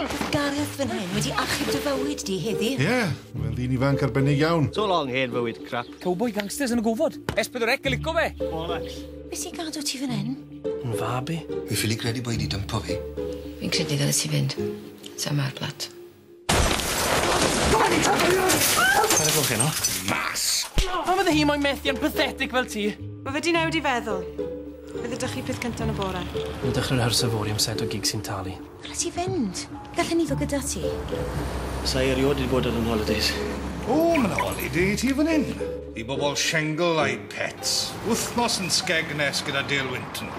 Gareth fan hyn wedi achub dy fywyd di heddi. Ie, wel ddyn ifanc arbennig iawn. So long hen fywyd crap. Cowbois gangsters yn y gofod. S4C yn lico fe. Bollocks. Be sy'n gadw ti fan hyn? Yn fabi. Fi ffili credu bod i di dympo fi. Fi'n credu ddyle ti fynd. Sa ma'r plat. Pa'n gwch heno? Mas! Pan fydde hi moyn methu yn pathetic fel ti? Mae fe di newid i feddwl. Fydd ydych chi peth cyntaf yn y bore. Mae'n dechrau'r hyrsa fori am set o gig sy'n talu. Ble ti fynd? Gallen ni ddod gyda ti. Sa i erioed wedi bod ar yn holidays. O, mae'n holiday ti fan hyn. I bobl Shengle a'i pets. Wythnos yn Skegness gyda Dale Winton.